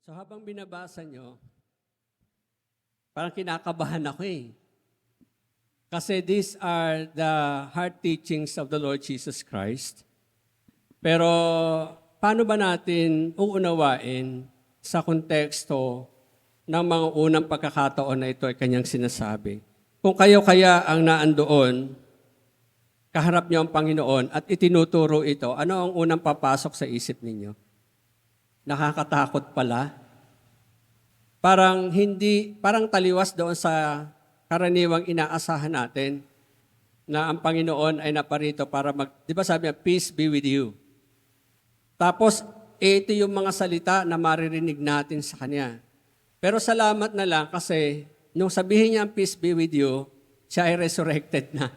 So habang binabasa nyo, parang kinakabahan ako eh. Kasi these are the hard teachings of the Lord Jesus Christ. Pero paano ba natin uunawain sa konteksto ng mga unang pagkakataon na ito ay kanyang sinasabi? Kung kayo kaya ang naandoon, kaharap niyo ang Panginoon at itinuturo ito, ano ang unang papasok sa isip ninyo? Nakakatakot pala. Parang taliwas doon sa karaniwang inaasahan natin na ang Panginoon ay naparito para di ba sabi niya, peace be with you. Tapos, ito yung mga salita na maririnig natin sa Kanya. Pero salamat na lang kasi nung sabihin niya, peace be with you, siya ay resurrected na.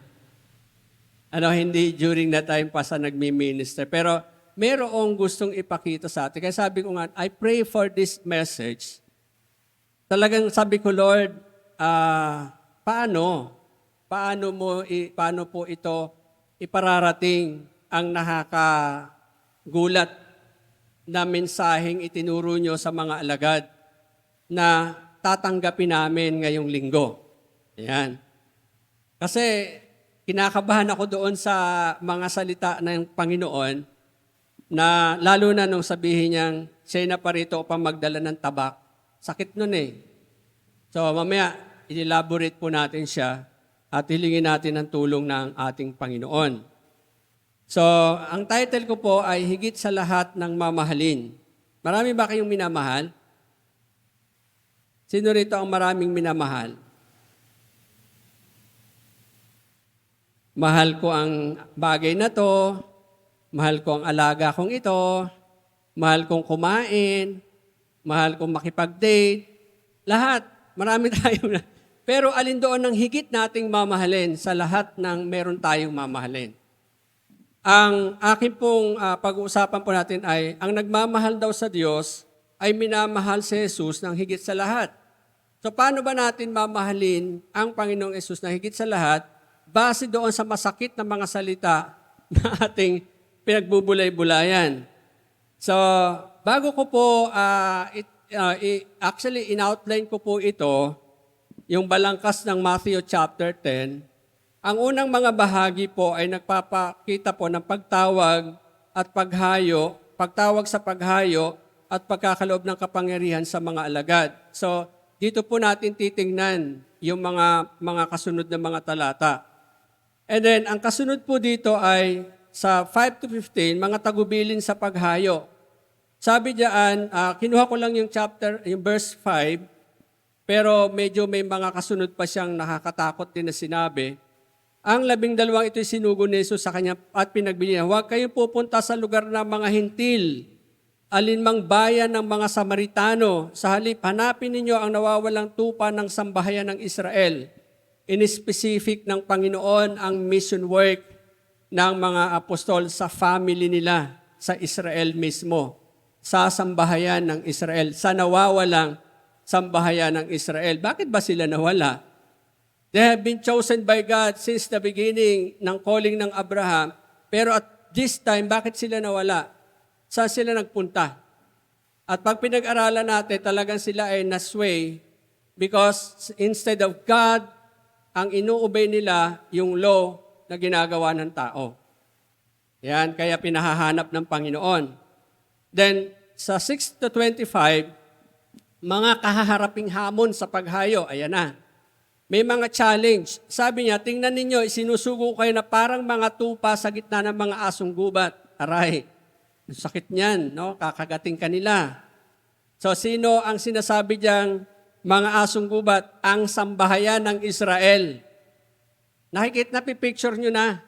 Hindi during that time pa sa nagmi-minister. Pero mayroong gustong ipakita sa atin. Kaya sabi ko nga, I pray for this message. Talagang sabi ko, Lord, paano po ito ipararating ang nakakagulat na mensaheng itinuro nyo sa mga alagad na tatanggapin namin ngayong linggo. Ayan. Kasi kinakabahan ako doon sa mga salita ng Panginoon na lalo na nung sabihin niyang siya'y naparito upang magdala ng tabak. Sakit nun eh. So mamaya, i-elaborate po natin siya at hilingin natin ang tulong ng ating Panginoon. So, ang title ko po ay Higit sa Lahat ng Mamahalin. Marami ba kayong minamahal? Sino rito ang maraming minamahal? Mahal ko ang bagay na to, mahal ko ang alaga kong ito, mahal kong kumain, mahal kong makipag-date, lahat. Marami tayong pero alin doon ang higit nating mamahalin sa lahat ng meron tayong mamahalin? Ang akin pong pag-uusapan po natin ay, ang nagmamahal daw sa Diyos ay minamahal si Jesus ng higit sa lahat. So paano ba natin mamahalin ang Panginoong Jesus na higit sa lahat? Base doon sa masakit na mga salita na ating pinagbubulay-bulayan. So, bago ko po, actually, in-outline ko po ito, yung balangkas ng Matthew chapter 10. Ang unang mga bahagi po ay nagpapakita po ng pagtawag sa paghayo at pagkakaloob ng kapangyarihan sa mga alagad. So, dito po natin titingnan yung mga kasunod na mga talata. And then, ang kasunod po dito ay sa 5 to 15, mga tagubilin sa paghayo. Sabi diyan, kinuha ko lang yung verse 5, pero medyo may mga kasunod pa siyang nakakatakot din na sinabi. Ang 12 ito'y sinugo ni Jesus sa kanya at pinagbigyan, huwag kayong pupunta sa lugar ng mga hintil, alinmang bayan ng mga Samaritano. Sa halip, hanapin ninyo ang nawawalang tupa ng sambahayan ng Israel. In specific ng Panginoon ang mission work ng mga apostol sa family nila, sa Israel mismo, sa sambahayan ng Israel, sa nawawalang sambahayan ng Israel. Bakit ba sila nawala? They have been chosen by God since the beginning ng calling ng Abraham. Pero at this time, bakit sila nawala? Saan sila nagpunta? At pag pinag-aralan natin, talagang sila ay nasway because instead of God, ang inuubay nila yung law na ginagawa ng tao. Yan, kaya pinahahanap ng Panginoon. Then, sa 6 to 25, mga kahaharaping hamon sa paghayo, ayan na. May mga challenge. Sabi niya, tingnan ninyo, sinusugo kayo na parang mga tupa sa gitna ng mga asong gubat. Aray, sakit niyan, no? Kakagating kanila. So, sino ang sinasabi diyang mga asong gubat? Ang sambahayan ng Israel. Napipicture nyo na.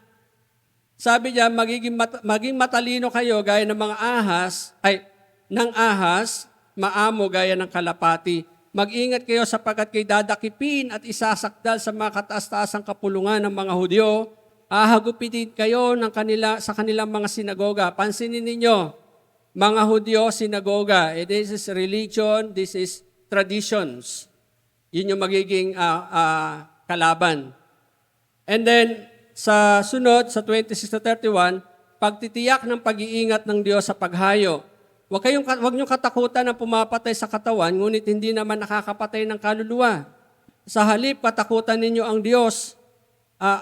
Sabi niya, maging matalino kayo gaya ng mga ahas, maamo gaya ng kalapati. Mag-ingat kayo sapagkat kayo dadakipin at isasakdal sa mga kataas-taasang kapulungan ng mga Hudyo. Hagupitin kayo sa kanilang mga sinagoga. Pansinin ninyo, mga Hudyo, sinagoga. This is religion, this is traditions. Yun yung magiging kalaban. And then, sa sunod, sa 26 to 31, pagtitiyak ng pag-iingat ng Diyos sa paghayo. Huwag niyong katakutan na pumapatay sa katawan, ngunit hindi naman nakakapatay ng kaluluwa. Sa halip, katakutan ninyo ang Diyos.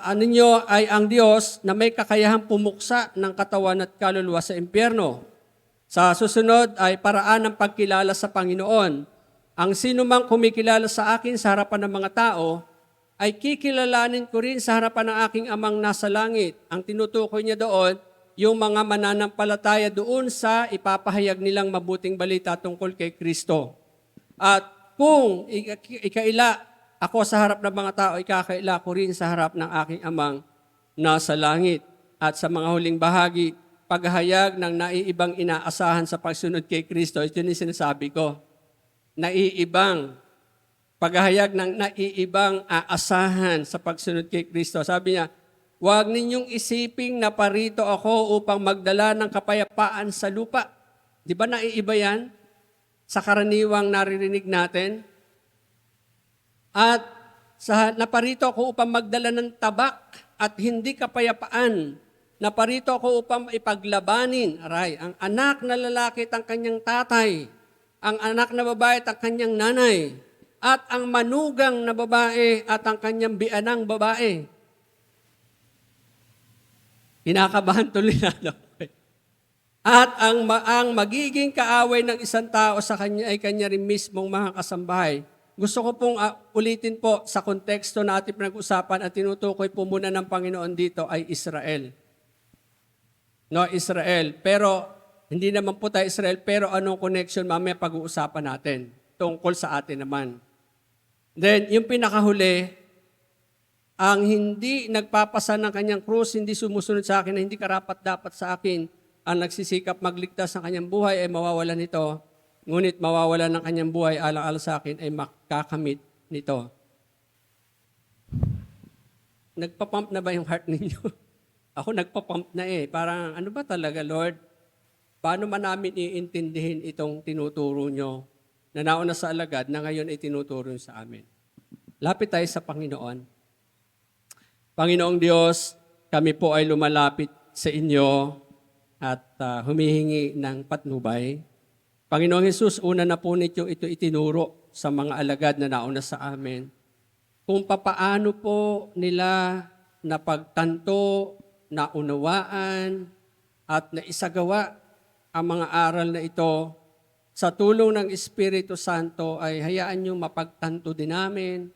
Ninyo ay ang Diyos na may kakayahang pumuksa ng katawan at kaluluwa sa impyerno. Sa susunod ay paraan ng pagkilala sa Panginoon. Ang sino mang kumikilala sa akin sa harapan ng mga tao, ay kikilalanin ko rin sa harapan ng aking amang nasa langit. Ang tinutukoy niya doon, yung mga mananampalataya doon sa ipapahayag nilang mabuting balita tungkol kay Kristo. At kung ikaila ako sa harap ng mga tao, ikakaila ko rin sa harap ng aking amang nasa langit. At sa mga huling bahagi, paghahayag ng naiibang inaasahan sa pagsunod kay Kristo, ito yung sinasabi ko. Paghahayag ng naiibang aasahan sa pagsunod kay Kristo. Sabi niya, huwag ninyong isiping na parito ako upang magdala ng kapayapaan sa lupa. Di ba naiiba yan sa karaniwang naririnig natin? At naparito ako upang magdala ng tabak at hindi kapayapaan. Naparito ako upang ipaglabanin, ang anak na lalaki at ang kanyang tatay, ang anak na babae at ang kanyang nanay, at ang manugang na babae at ang kanyang bianang babae. Kinakabahan tuloy na. At ang magiging kaaway ng isang tao sa kanya ay kanya rin mismong mga kasambahay. Gusto ko pong ulitin po sa konteksto na ating pinag-usapan at tinutukoy po muna ng Panginoon dito ay Israel. No, Israel. Pero hindi naman po tayo Israel, pero anong connection mamaya pag-uusapan natin tungkol sa atin naman. Then, yung pinakahuli, ang hindi nagpapasa ng kanyang krus, hindi sumusunod sa akin, na hindi karapat-dapat sa akin, ang nagsisikap magligtas ng kanyang buhay ay mawawalan nito, ngunit mawawalan ng kanyang buhay alang-alang sa akin ay makakamit nito. Nagpapump na ba yung heart ninyo? Ako nagpapump na Parang, ano ba talaga, Lord? Paano man namin iintindihin itong tinuturo nyo na nauna sa alagad na ngayon ay tinuturo sa amin? Lapit tayo sa Panginoon. Panginoong Diyos, kami po ay lumalapit sa inyo at humihingi ng patnubay. Panginoong Jesus, una na po ninyo ito itinuro sa mga alagad na nauna sa amin. Kung papaano po nila napagtanto, naunawaan, at naisagawa ang mga aral na ito, sa tulong ng Espiritu Santo ay hayaan nyo mapagtanto din namin,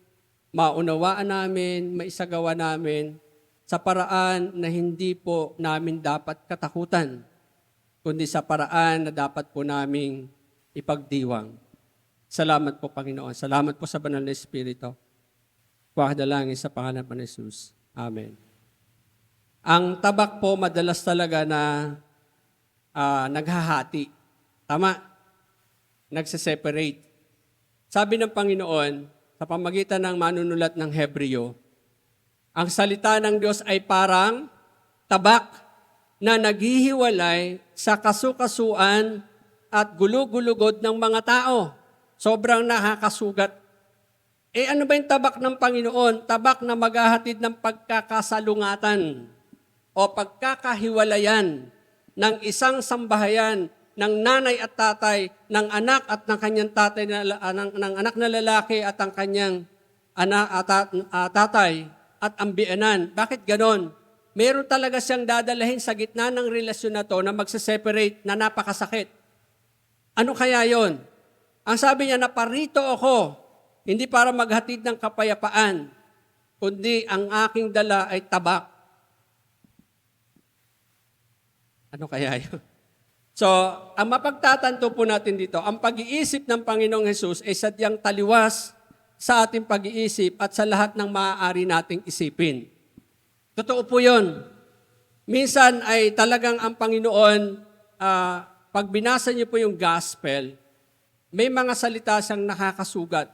maunawaan namin, maisagawa namin sa paraan na hindi po namin dapat katakutan, kundi sa paraan na dapat po naming ipagdiwang. Salamat po, Panginoon. Salamat po sa Banal na Espiritu. Pakadalangin sa pangalan ng Jesus. Amen. Ang tabak po madalas talaga na naghahati. Tama? Nagse-separate. Sabi ng Panginoon, sa pamagitan ng manunulat ng Hebreo, ang salita ng Diyos ay parang tabak na naghihiwalay sa kasukasuan at gulugulugod ng mga tao. Sobrang nakakasugat. Ano ba yung tabak ng Panginoon? Tabak na maghahatid ng pagkakasalungatan o pagkakahiwalayan ng isang sambahayan, ng nanay at tatay, ng anak at ng kanyang tatay, ng anak na lalaki at ang kanyang tatay at ang bianan. Bakit ganon? Meron talaga siyang dadalahin sa gitna ng relasyon na to na magse-separate na napakasakit. Ano kaya yon? Ang sabi niya, naparito ako, hindi para maghatid ng kapayapaan, kundi ang aking dala ay tabak. Ano kaya yun? So, ang mapagtatanto po natin dito, ang pag-iisip ng Panginoong Hesus ay sadyang taliwas sa ating pag-iisip at sa lahat ng maaari nating isipin. Totoo po yun. Minsan ay talagang ang Panginoon, pag binasa niyo po yung gospel, may mga salita siyang nakakasugat.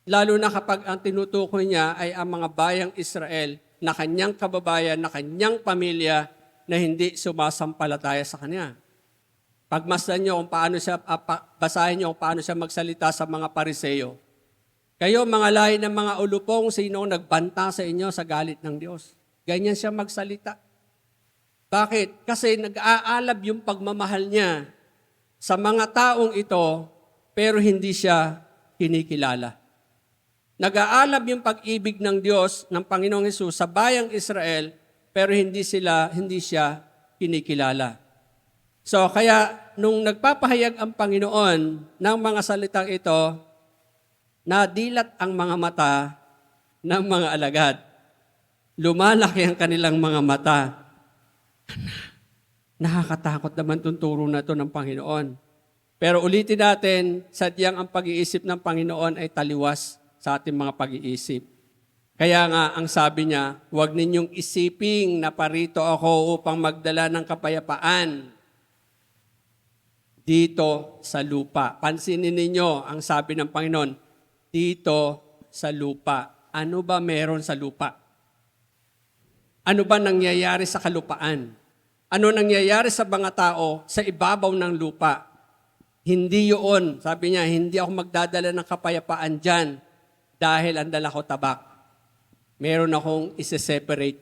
Lalo na kapag ang tinutukoy niya ay ang mga bayang Israel na kanyang kababayan, na kanyang pamilya na hindi sumasampalataya sa kanya. Pagmasdan niyo kung paano siya, basahin niyo kung paano siya magsalita sa mga Pariseo. Kayo, mga lahi ng mga ulupong, sino nagbanta sa inyo sa galit ng Diyos? Ganyan siya magsalita. Bakit? Kasi nag-aalab yung pagmamahal niya sa mga taong ito, pero hindi siya kinikilala. Nag-aalab yung pag-ibig ng Diyos, ng Panginoong Hesus sa bayang Israel, pero hindi siya kinikilala. So, kaya nung nagpapahayag ang Panginoon ng mga salitang ito, nadilat ang mga mata ng mga alagad. Lumalaki ang kanilang mga mata. Nakakatakot naman itong turo na ito ng Panginoon. Pero ulitin natin, sadyang ang pag-iisip ng Panginoon ay taliwas sa ating mga pag-iisip. Kaya nga, ang sabi niya, huwag ninyong isiping na parito ako upang magdala ng kapayapaan dito sa lupa. Pansinin ninyo ang sabi ng Panginoon, dito sa lupa. Ano ba meron sa lupa? Ano ba nangyayari sa kalupaan? Ano nangyayari sa mga tao sa ibabaw ng lupa? Hindi yun. Sabi niya, hindi ako magdadala ng kapayapaan dyan dahil ang dala ko tabak. Meron akong isi-separate.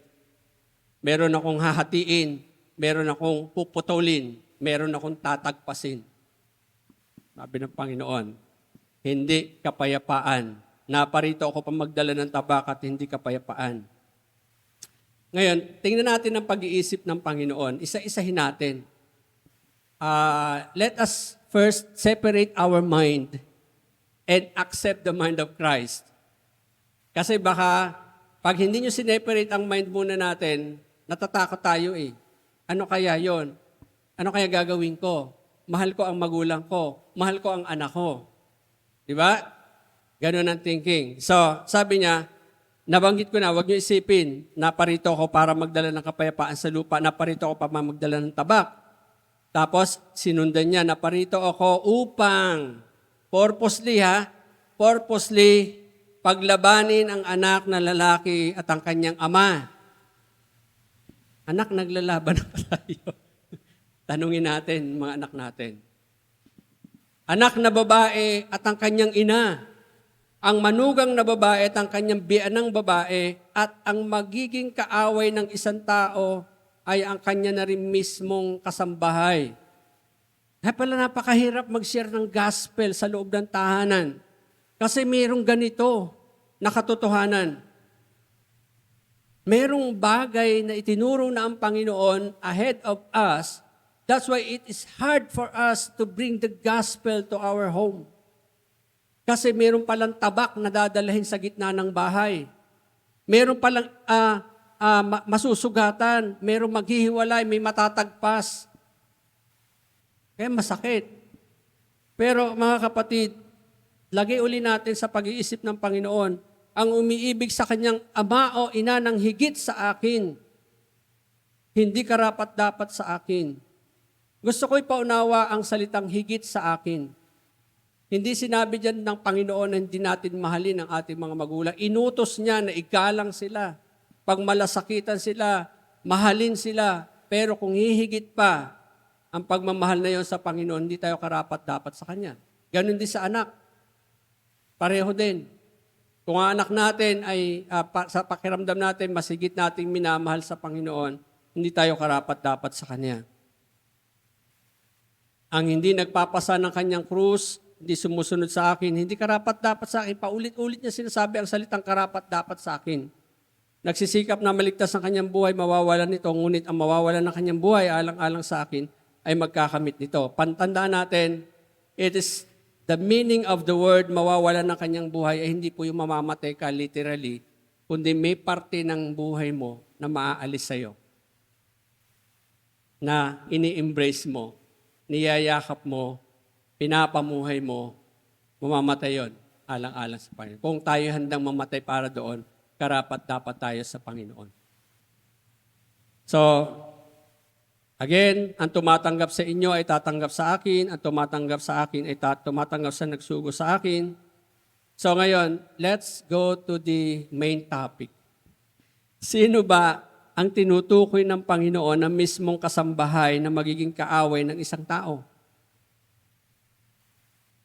Meron akong hahatiin. Meron akong puputulin. Meron akong tatagpasin. Sabi ng Panginoon, hindi kapayapaan. Naparito ako pa magdala ng tabak at hindi kapayapaan. Ngayon, tingnan natin ang pag-iisip ng Panginoon. Isa-isahin natin. Let us first separate our mind and accept the mind of Christ. Kasi baka, pag hindi nyo sineparate ang mind muna natin, natatakot tayo eh. Ano kaya yon? Ano kaya gagawin ko? Mahal ko ang magulang ko. Mahal ko ang anak ko. Di ba? Ganun ang thinking. So, sabi niya, nabanggit ko na, huwag niyo isipin, naparito ako para magdala ng kapayapaan sa lupa, naparito ako para magdala ng tabak. Tapos, sinundan niya, naparito ako upang, purposely, paglabanin ang anak na lalaki at ang kanyang ama. Anak, naglalaban na pa tayo. Tanungin natin, mga anak natin. Anak na babae at ang kanyang ina. Ang manugang na babae at ang kanyang bianang babae at ang magiging kaaway ng isang tao ay ang kanya na rin mismong kasambahay. Kaya pala napakahirap mag-share ng gospel sa loob ng tahanan. Kasi mayroong ganito na katotohanan. Mayroong bagay na itinuro na ang Panginoon ahead of us. That's why it is hard for us to bring the gospel to our home. Kasi meron palang tabak na dadalhin sa gitna ng bahay. Meron palang masusugatan. Meron maghihiwalay, may matatagpas. Kaya masakit. Pero mga kapatid, lagay uli natin sa pag-iisip ng Panginoon, ang umiibig sa kanyang ama o ina ng higit sa akin, hindi karapat-dapat sa akin. Gusto ko ipaunawa ang salitang higit sa akin. Hindi sinabi dyan ng Panginoon na hindi natin mahalin ang ating mga magulang. Inutos niya na igalang sila. Pag malasakitan sila, mahalin sila. Pero kung hihigit pa ang pagmamahal na yon sa Panginoon, hindi tayo karapat-dapat sa Kanya. Ganon din sa anak. Pareho din. Kung ang anak natin ay sa pakiramdam natin, masigit nating minamahal sa Panginoon, hindi tayo karapat-dapat sa Kanya. Ang hindi nagpapasa ng kanyang krus, hindi sumusunod sa akin, hindi karapat-dapat sa akin. Paulit-ulit niya sinasabi ang salitang karapat-dapat sa akin. Nagsisikap na maligtas ang kanyang buhay, mawawalan nito. Ngunit ang mawawalan ng kanyang buhay, alang-alang sa akin, ay magkakamit nito. Pantandaan natin, it is the meaning of the word mawawalan ng kanyang buhay ay hindi po yung mamamatay ka literally, kundi may parte ng buhay mo na maaalis sa'yo. Na ini-embrace mo, niyayakap mo, pinapamuhay mo, mamamatay yon alang-alang sa Panginoon. Kung tayo handang mamatay para doon, karapat-dapat tayo sa Panginoon. So, again, ang tumatanggap sa inyo ay tatanggap sa akin, ang tumatanggap sa akin ay tumatanggap sa nagsugo sa akin. So ngayon, let's go to the main topic. Sino ba ang tinutukoy ng Panginoon na mismong kasambahay na magiging kaaway ng isang tao?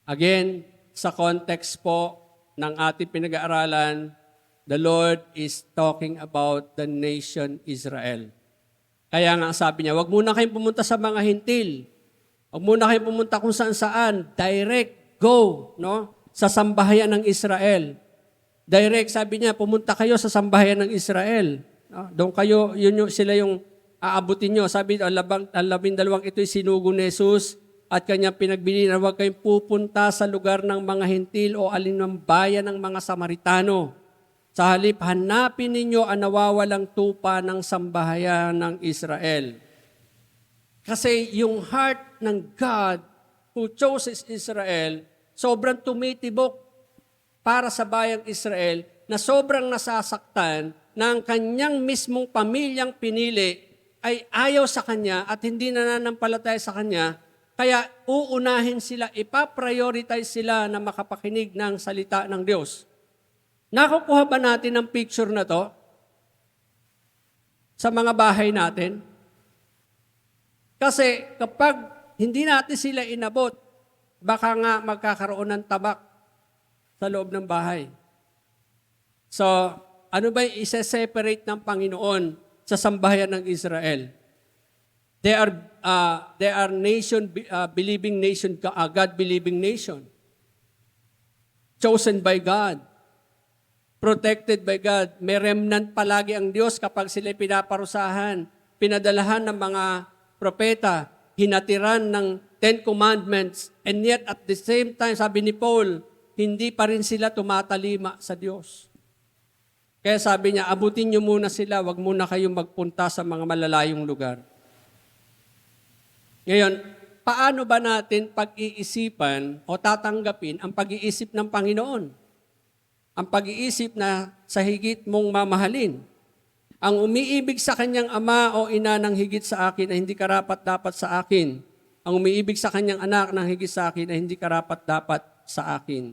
Again, sa context po ng ating pinag-aaralan, the Lord is talking about the nation Israel. Kaya nga sabi niya, wag muna kayong pumunta sa mga hintil. Huwag muna kayo pumunta kung saan-saan. Direct, go, no? Sa sambahayan ng Israel. Direct, sabi niya, pumunta kayo sa sambahayan ng Israel. No? Doon kayo, sila yung aabutin nyo. Sabi, ang 12 ito'y sinugo ni Jesus at kanyang pinagbili na huwag kayong pupunta sa lugar ng mga Hentil o alinang bayan ng mga Samaritano. Sa halip, hanapin ninyo ang nawawalang tupa ng sambahayan ng Israel. Kasi yung heart ng God who chose Israel, sobrang tumitibok para sa bayang Israel na sobrang nasasaktan na ang kanyang mismong pamilyang pinili ay ayaw sa kanya at hindi nananampalataya sa kanya, kaya uunahin sila, ipaprioritize sila na makapakinig ng salita ng Diyos. Nakukuha ba natin ang picture na to sa mga bahay natin? Kasi kapag hindi natin sila inabot, baka nga magkakaroon ng tabak sa loob ng bahay. So, ano ba yung isa-separate ng Panginoon sa sambahayan ng Israel? They are nation, believing nation, God-believing nation. Chosen by God. Protected by God. May remnant palagi ang Diyos kapag sila pinaparusahan, pinadalahan ng mga propeta, hinatiran ng 10 Commandments, and yet at the same time, sabi ni Paul, hindi pa rin sila tumatalima sa Diyos. Kaya sabi niya, abutin niyo muna sila, wag muna kayong magpunta sa mga malalayong lugar. Ngayon, paano ba natin pag-iisipan o tatanggapin ang pag-iisip ng Panginoon? Ang pag-iisip na sa higit mong mamahalin. Ang umiibig sa kanyang ama o ina ng higit sa akin ay hindi karapat-dapat sa akin. Ang umiibig sa kanyang anak ng higit sa akin ay hindi karapat-dapat sa akin.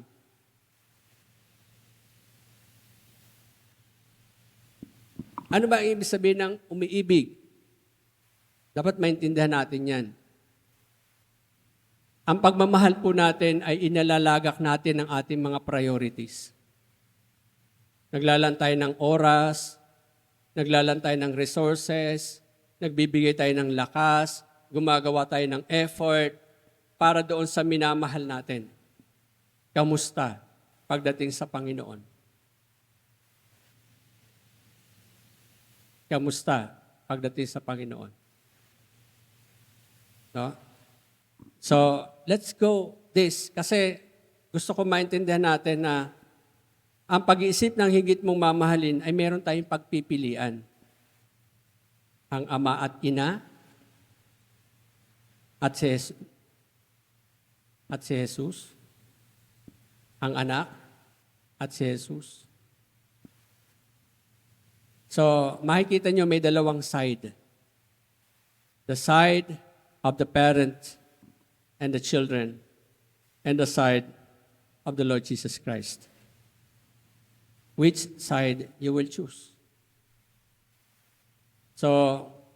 Ano ba ang ibig sabihin ng umiibig? Dapat maintindihan natin yan. Ang pagmamahal po natin ay inalalagak natin ang ating mga priorities. Naglalaan tayo ng oras, naglalaan tayo ng resources, nagbibigay tayo ng lakas, gumagawa tayo ng effort para doon sa minamahal natin. Kamusta pagdating sa Panginoon? Kamusta pagdating sa Panginoon? No? So, let's go this. Kasi gusto ko maintindihan natin na ang pag-iisip ng higit mong mamahalin ay meron tayong pagpipilian. Ang ama at ina at si Jesus, ang anak at si Jesus. So, makikita nyo may dalawang side. The side of the parent and the children, and the side of the Lord Jesus Christ. Which side you will choose? So,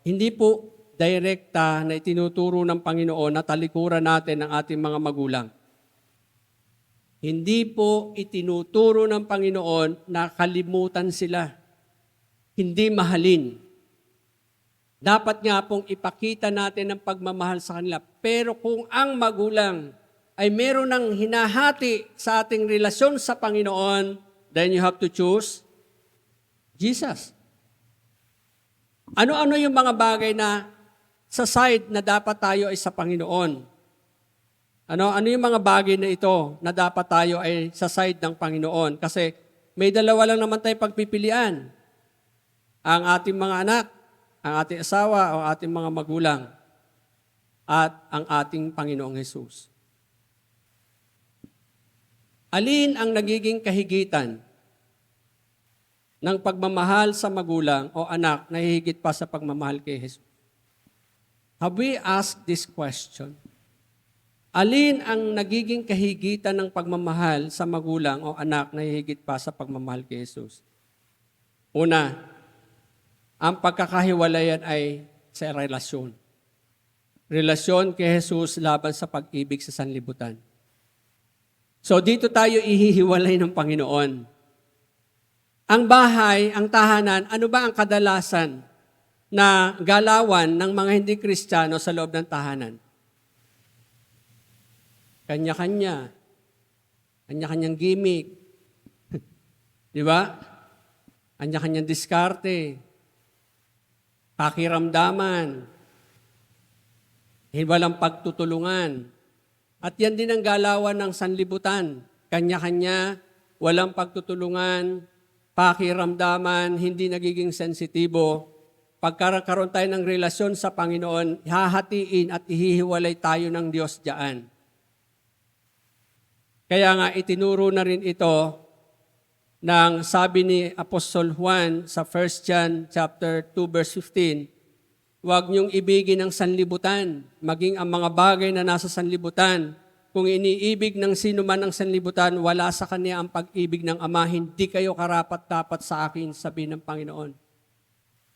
hindi po direkta na itinuturo ng Panginoon na talikuran natin ang ating mga magulang. Hindi po itinuturo ng Panginoon na kalimutan sila. Hindi mahalin. Dapat nga pong ipakita natin ang pagmamahal sa kanila. Pero kung ang magulang ay meron ng hinahati sa ating relasyon sa Panginoon, then you have to choose Jesus. Ano-ano yung mga bagay na sa side na dapat tayo ay sa Panginoon? Ano yung mga bagay na ito na dapat tayo ay sa side ng Panginoon? Kasi may dalawa lang naman tayo pagpipilian. Ang ating mga anak, ang ating asawa, o ating mga magulang, at ang ating Panginoong Hesus. Alin ang nagiging kahigitan ng pagmamahal sa magulang o anak na hihigit pa sa pagmamahal kay Jesus? Have we asked this question? Alin ang nagiging kahigitan ng pagmamahal sa magulang o anak na hihigit pa sa pagmamahal kay Jesus? Una, ang pagkakahiwalayan ay sa relasyon. Relasyon kay Jesus laban sa pag-ibig sa sanlibutan. So dito tayo ihihiwalay ng Panginoon. Ang bahay, ang tahanan, ano ba ang kadalasan na galawan ng mga hindi Kristiyano sa loob ng tahanan? Kanya-kanya. Kanya-kanyang gimmick. Di ba? Kanya-kanyang diskarte. Pakiramdaman. Walang pagtutulungan. At yan din ang galawan ng sanlibutan. Kanya-kanya, walang pagtutulungan, pakiramdaman, hindi nagiging sensitibo. Pagkakaroon tayo ng relasyon sa Panginoon, hahatiin at ihihiwalay tayo ng Diyos diyan. Kaya nga itinuro na rin ito ng sabi ni Apostol Juan sa 1 John chapter 2 verse 15, huwag niyong ibigin ang sanlibutan, maging ang mga bagay na nasa sanlibutan. Kung iniibig ng sino man ang sanlibutan, wala sa kanya ang pag-ibig ng Ama, hindi kayo karapat-dapat sa akin, sabi ng Panginoon.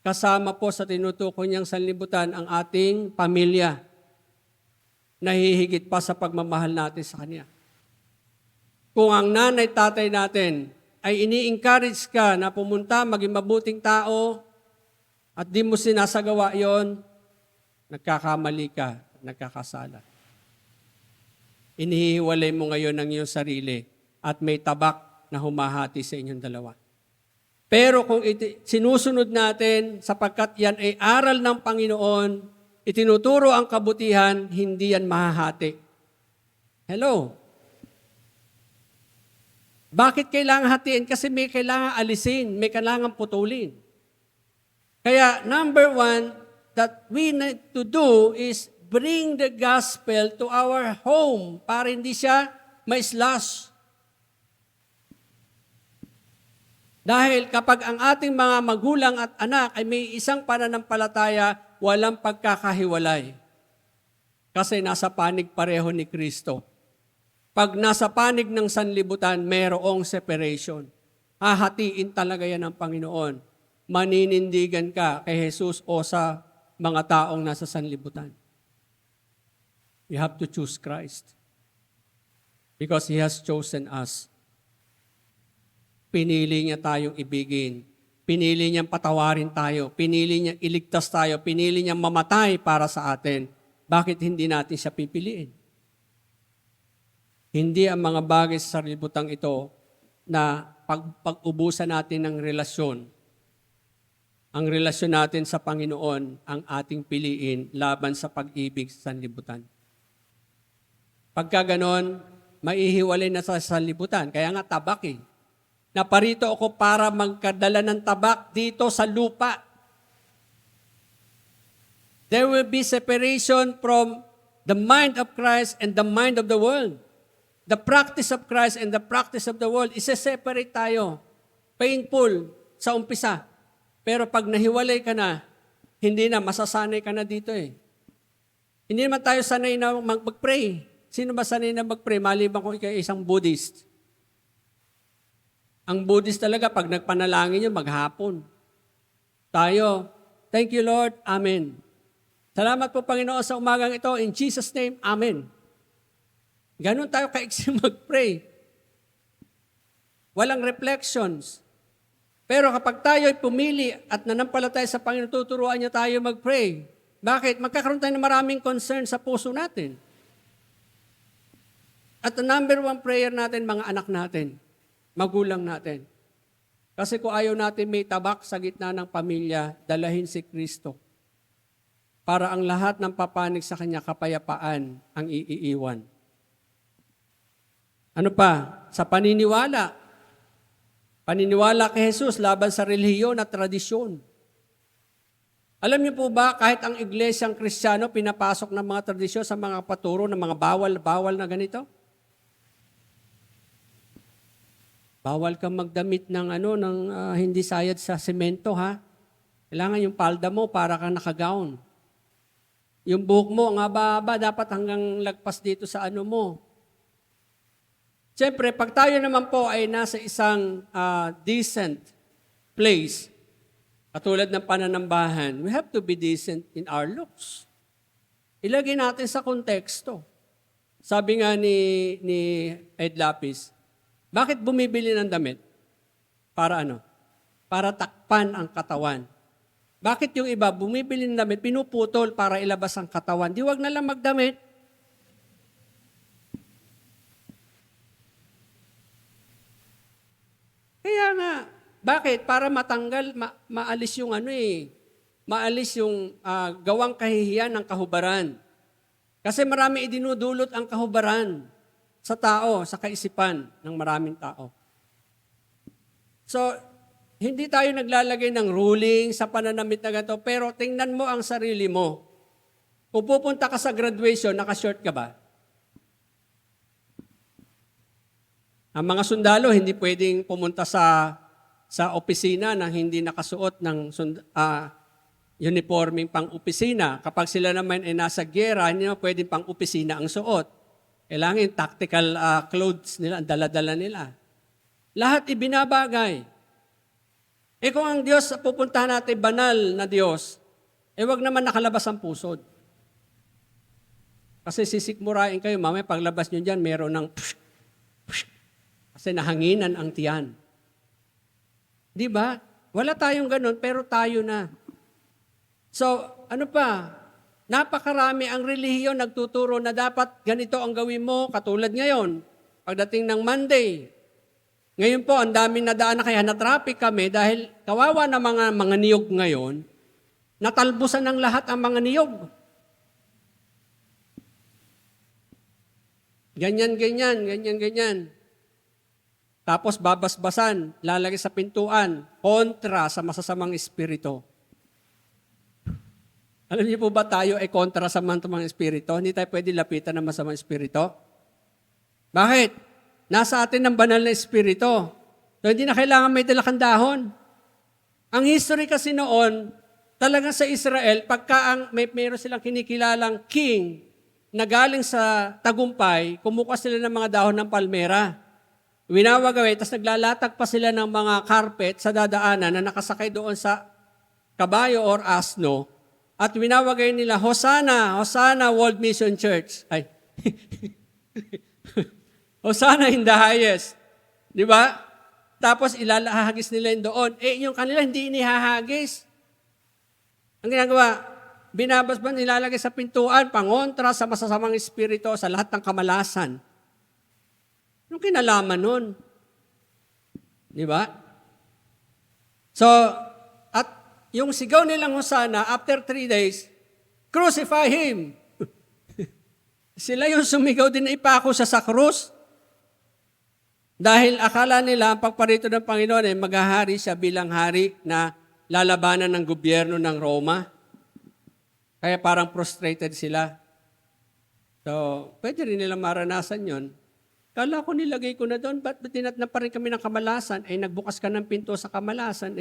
Kasama po sa tinutukoy niyang sanlibutan ang ating pamilya, nahihigit pa sa pagmamahal natin sa Kanya. Kung ang nanay, tatay natin ay ini-encourage ka na pumunta, maging mabuting tao, at di mo sinasagawa yon, nagkakamali ka, nagkakasala. Inihiwalay mo ngayon ang iyong sarili at may tabak na humahati sa inyong dalawa. Pero kung sinusunod natin, sapagkat yan ay aral ng Panginoon, itinuturo ang kabutihan, hindi yan mahahati. Hello? Bakit kailangan hatiin? Kasi may kailangan alisin, may kailangan putulin. Kaya number one that we need to do is bring the gospel to our home para hindi siya ma-slash. Dahil kapag ang ating mga magulang at anak ay may isang pananampalataya, walang pagkakahiwalay. Kasi nasa panig pareho ni Kristo. Pag nasa panig ng sanlibutan, mayroong separation. Hahatiin talaga yan ng Panginoon. Maninindigan ka kay Jesus o sa mga taong nasa sanlibutan. We have to choose Christ. Because He has chosen us. Pinili niya tayong ibigin. Pinili niyang patawarin tayo. Pinili niyang iligtas tayo. Pinili niyang mamatay para sa atin. Bakit hindi natin siya pipiliin? Hindi ang mga bagay sa sanlibutan ito na pag-ubusan natin ng relasyon. Ang relasyon natin sa Panginoon ang ating piliin laban sa pag-ibig sa sanlibutan. Pagka ganon, maihiwalay na sa sanlibutan. Kaya nga tabak eh. Naparito ako para magkadala ng tabak dito sa lupa. There will be separation from the mind of Christ and the mind of the world. The practice of Christ and the practice of the world, isa-separate tayo. Painful sa umpisa. Pero pag nahiwalay ka na, hindi na, masasanay ka na dito eh. Hindi naman tayo sanay na mag-pray. Sino ba sanay na mag-pray? Maliban kung ikaw isang Buddhist. Ang Buddhist talaga, pag nagpanalangin yun, maghapon. Tayo, thank you Lord, Amen. Salamat po Panginoon sa umagang ito. In Jesus' name, Amen. Ganon tayo kaiksi mag-pray. Walang reflections. Pero kapag tayo ay pumili at nanampalataya sa Panginoon, tuturuan niya tayo mag-pray. Bakit? Magkakaroon tayo ng maraming concern sa puso natin. At the number one prayer natin, mga anak natin, magulang natin. Kasi kung ayaw natin may tabak sa gitna ng pamilya, dalahin si Kristo. Para ang lahat ng papanig sa Kanya, kapayapaan ang iiwan. Ano pa? Sa paniniwala. Paniniwala kay Jesus laban sa relihiyon at tradisyon. Alam niyo po ba, kahit ang iglesyang Kristiyano pinapasok ng mga tradisyon sa mga paturo ng mga bawal na ganito? Bawal kang magdamit ng hindi sayad sa semento, ha? Kailangan yung palda mo para kang nakagown. Yung buhok mo, ang haba-haba, dapat hanggang lagpas dito sa mo. Siyempre, pag tayo naman po ay nasa isang decent place, katulad ng pananambahan, we have to be decent in our looks. Ilagay natin sa konteksto. Sabi nga ni Ed Lapis, bakit bumibili ng damit? Para ano? Para takpan ang katawan. Bakit yung iba bumibili ng damit, pinuputol para ilabas ang katawan? Di wag na lang magdamit. Kaya nga, bakit? Para matanggal, maalis yung maalis yung gawang kahihiyan ng kahubaran. Kasi marami idinudulot ang kahubaran sa tao, sa kaisipan ng maraming tao. So, hindi tayo naglalagay ng ruling sa pananamit na ganito, pero tingnan mo ang sarili mo. Kung pupunta ka sa graduation, naka-short ka ba? Ang mga sundalo, hindi pwedeng pumunta sa opisina nang hindi nakasuot ng uniforming pang-opisina. Kapag sila naman ay nasa gyera, hindi naman pwedeng pang-opisina ang suot. Kailangan yung tactical clothes nila, ang dala-dala nila. Lahat ibinabagay. Kung ang Diyos, pupuntahan natin banal na Diyos, wag naman nakalabas ang pusod. Kasi sisikmurain kayo, mamaya paglabas nyo dyan, meron ng kasi nahanginan ang tiyan. Di ba? Wala tayong ganun, pero tayo na. So, ano pa? Napakarami ang relihiyon nagtuturo na dapat ganito ang gawin mo, katulad ngayon. Pagdating ng Monday, ngayon po, ang daming nadaan na kaya na-traffic kami dahil kawawa na mga niyog ngayon, natalbusan ng lahat ang mga niyog. Ganyan. Tapos babasbasan, lalagay sa pintuan, kontra sa masasamang espiritu. Alam niyo po ba tayo ay kontra sa masamang espiritu? Hindi tayo pwede lapitan ng masamang espiritu. Bakit? Nasa atin ang banal na espiritu. So, hindi na kailangan may dala kang dahon. Ang history kasi noon, talagang sa Israel, pagka mayroon silang kinikilalang king na galing sa tagumpay, kumuha sila ng mga dahon ng palmera. Winawagawin, tapos naglalatag pa sila ng mga carpet sa dadaanan na nakasakay doon sa kabayo or asno. At winawagay nila, Hosanna, Hosanna World Mission Church. Ay, Hosanna in the highest. Di ba? Tapos ilalahagis nila yun doon. Yung kanila hindi inihahagis. Ang ginagawa, binabasban, nilalagay sa pintuan, pangontra sa masasamang espiritu, sa lahat ng kamalasan. Anong kinalaman nun? Di ba? So, at yung sigaw nilang Hosanna, after 3 days, crucify Him. Sila yung sumigaw din na ipako siya sa krus. Dahil akala nila ang pagparito ng Panginoon ay maghahari siya bilang hari na lalabanan ng gobyerno ng Roma. Kaya parang frustrated sila. So, pwede rin nila maranasan yon. Kala ko nilagay ko na doon, ba't tinatnan pa rin kami ng kamalasan? Nagbukas ka ng pinto sa kamalasan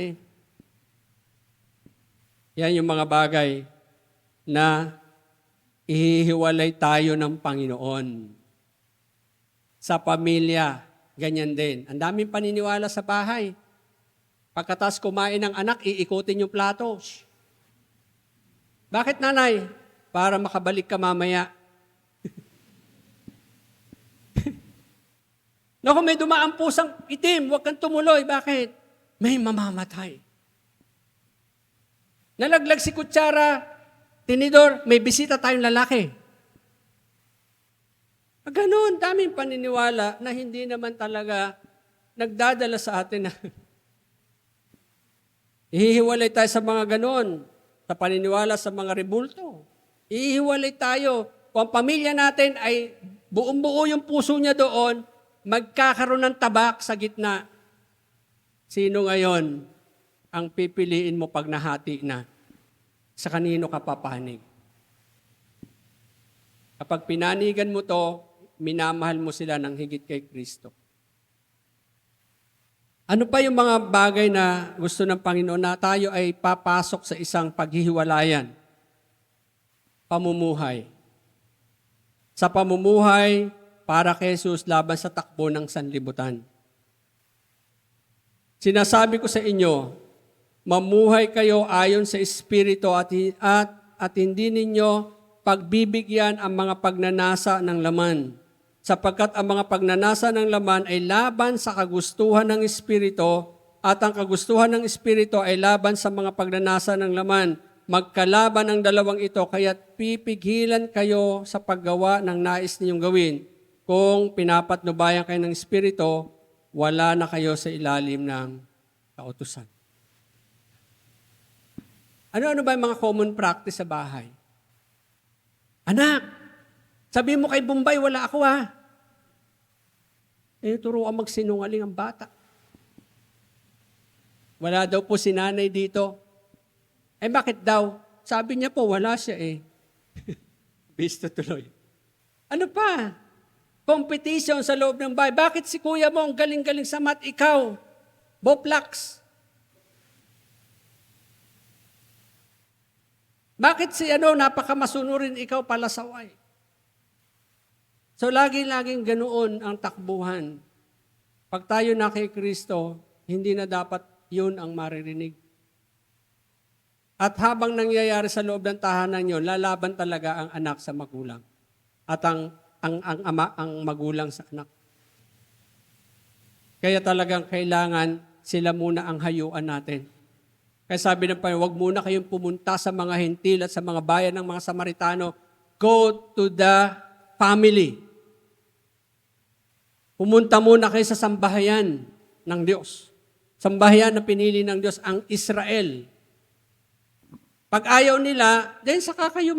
Yan yung mga bagay na ihihiwalay tayo ng Panginoon. Sa pamilya, ganyan din. Ang daming paniniwala sa bahay. Pagkatas kumain ng anak, iikutin yung plato. Bakit nanay? Para makabalik ka mamaya. Naku, may dumaang pusang itim, huwag kang tumuloy. Bakit? May mamamatay. Nalaglag si kutsara, tinidor, may bisita tayong lalaki. Ganun, daming paniniwala na hindi naman talaga nagdadala sa atin na ihihiwalay tayo sa mga ganun, sa paniniwala sa mga rebulto. Ihihiwalay tayo. Kung ang pamilya natin ay buong-buo yung puso niya doon, magkakaroon ng tabak sa gitna. Sino ngayon ang pipiliin mo pag nahati na? Sa kanino ka papanig? Kapag pinanigan mo to, minamahal mo sila ng higit kay Kristo. Ano pa yung mga bagay na gusto ng Panginoon na tayo ay papasok sa isang paghihiwalayan? Pamumuhay. Sa pamumuhay, para kay Jesus laban sa takbo ng sanlibutan. Sinasabi ko sa inyo, mamuhay kayo ayon sa Espiritu at hindi ninyo pagbibigyan ang mga pagnanasa ng laman. Sapagkat ang mga pagnanasa ng laman ay laban sa kagustuhan ng Espiritu at ang kagustuhan ng Espiritu ay laban sa mga pagnanasa ng laman. Magkalaban ang dalawang ito, kaya't pipigilan kayo sa paggawa ng nais ninyong gawin. Kung pinapatnubayan kayo ng Espiritu, wala na kayo sa ilalim ng kautusan. Ano-ano ba yung mga common practice sa bahay? Anak, sabi mo kay Bombay, wala ako ha. Turuan magsinungaling ang bata. Wala daw po si nanay dito. Bakit daw? Sabi niya po, wala siya eh. Bisto tuloy. Ano pa? Competition sa loob ng bahay. Bakit si kuya mo ang galing-galing sa math, ikaw? Boplax. Bakit si napakamasunurin ikaw palasaway? So lagi-laging ganoon ang takbuhan. Pag tayo na kay Kristo, hindi na dapat yun ang maririnig. At habang nangyayari sa loob ng tahanan yun, lalaban talaga ang anak sa magulang. At ang ama ang magulang sa anak. Kaya talagang kailangan sila muna ang hayuan natin. Kaya sabi ng Panginoon, huwag muna kayong pumunta sa mga hentil at sa mga bayan ng mga Samaritano. Go to the family. Pumunta muna kayo sa sambahayan ng Diyos. Sambahayan na pinili ng Diyos, ang Israel. Pag ayaw nila, then saka kayo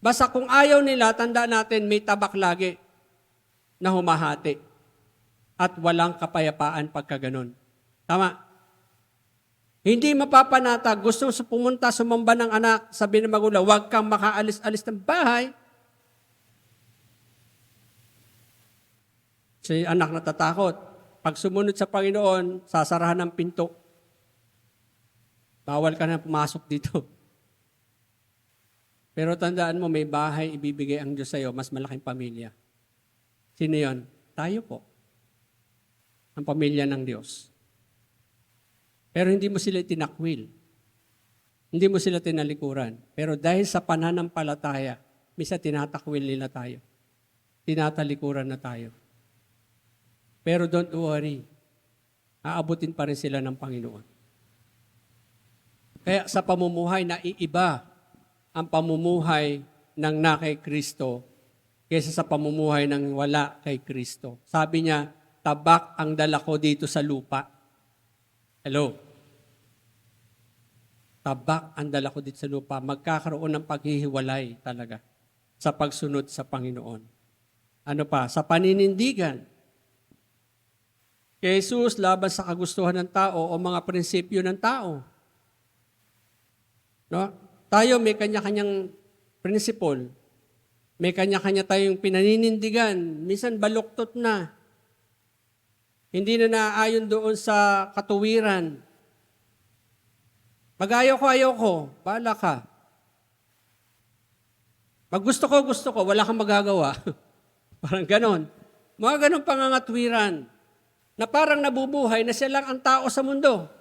Basta kung ayaw nila, tanda natin may tabak lagi na humahati. At walang kapayapaan pagka ganon. Tama? Hindi mapapanatag, gusto pumunta, sumamba ng anak, sabi ng magulang, huwag kang makaalis-alis ng bahay. Si anak natatakot. Pag sumunod sa Panginoon, sasarahan ng pinto. Bawal ka na pumasok dito. Pero tandaan mo, may bahay ibibigay ang Diyos sa iyo, mas malaking pamilya. Sino yon? Tayo po. Ang pamilya ng Diyos. Pero hindi mo sila tinakwil. Hindi mo sila tinalikuran. Pero dahil sa pananampalataya, misa tinatakwil nila tayo. Tinatalikuran na tayo. Pero don't worry. Aabutin pa rin sila ng Panginoon. Kaya sa pamumuhay na iiba ang pamumuhay ng na kay Kristo kaysa sa pamumuhay ng wala kay Kristo. Sabi niya, tabak ang dala ko dito sa lupa. Hello? Tabak ang dala ko dito sa lupa. Magkakaroon ng paghihiwalay talaga sa pagsunod sa Panginoon. Ano pa? Sa paninindigan. Kay Jesus, laban sa kagustuhan ng tao o mga prinsipyo ng tao. No? Tayo may kanya-kanyang principle. May kanya-kanya tayong pinaninindigan. Minsan baluktot na. Hindi na naaayon doon sa katuwiran. Pag ayaw ko, bahala ka. Pag gusto ko, wala kang magagawa. Parang ganon. Mga ganon pangangatwiran na parang nabubuhay na siya lang ang tao sa mundo.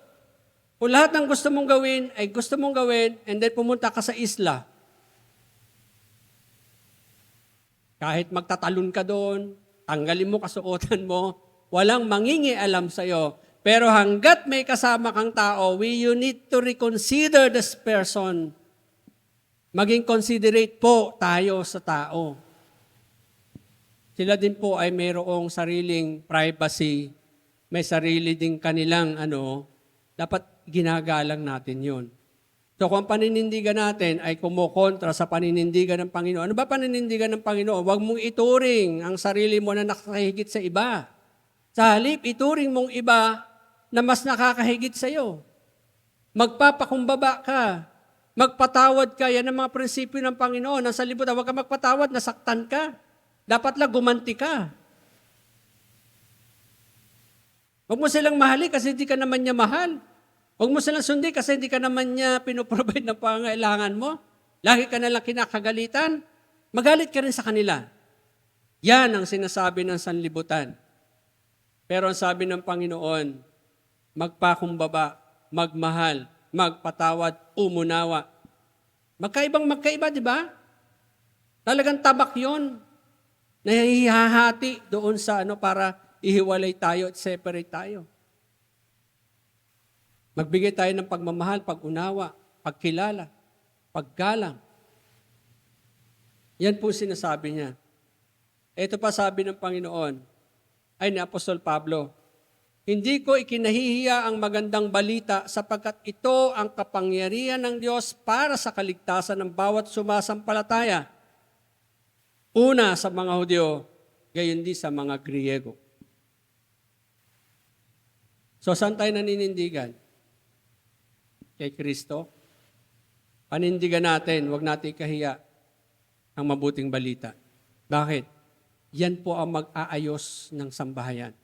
Kung lahat ng gusto mong gawin ay gusto mong gawin and then pumunta ka sa isla. Kahit magtatalon ka doon, tanggalin mo kasuotan mo, walang mangingialam sa'yo. Pero hanggat may kasama kang tao, you need to reconsider this person. Maging considerate po tayo sa tao. Sila din po ay mayroong sariling privacy. May sarili din kanilang dapat ginagalang natin yun. So kung ang paninindigan natin ay kumukontra sa paninindigan ng Panginoon, ano ba paninindigan ng Panginoon? Huwag mong ituring ang sarili mo na nakakahigit sa iba. Sa halip, ituring mong iba na mas nakakahigit sa iyo. Magpapakumbaba ka. Magpatawad ka. Yan ang mga prinsipyo ng Panginoon. Nasa libutan, huwag ka magpatawad, nasaktan ka. Dapat lang gumanti ka. Huwag mo silang mahalin kasi hindi ka naman niya mahal. Huwag mo silang sundin kasi hindi ka naman niya pinoprovide ng pangailangan mo. Lagi ka nalang kinakagalitan. Magalit ka rin sa kanila. Yan ang sinasabi ng sanlibutan. Pero ang sabi ng Panginoon, magpakumbaba, magmahal, magpatawad, umunawa. Magkaiba, di ba? Talagang tabak yon. Nahihahati doon sa para ihiwalay tayo at separate tayo. Magbigay tayo ng pagmamahal, pag-unawa, pagkilala, paggalang. Yan po sinasabi niya. Ito pa sabi ng Panginoon, ay ni Apostol Pablo. Hindi ko ikinahihiya ang magandang balita sapagkat ito ang kapangyarihan ng Diyos para sa kaligtasan ng bawat sumasampalataya. Una sa mga Hudyo, gayon din sa mga Griego. So saan tayo naninindigan? Kay Kristo? Panindigan natin, huwag natin ikahiya ang mabuting balita. Bakit? Yan po ang mag-aayos ng sambahayan.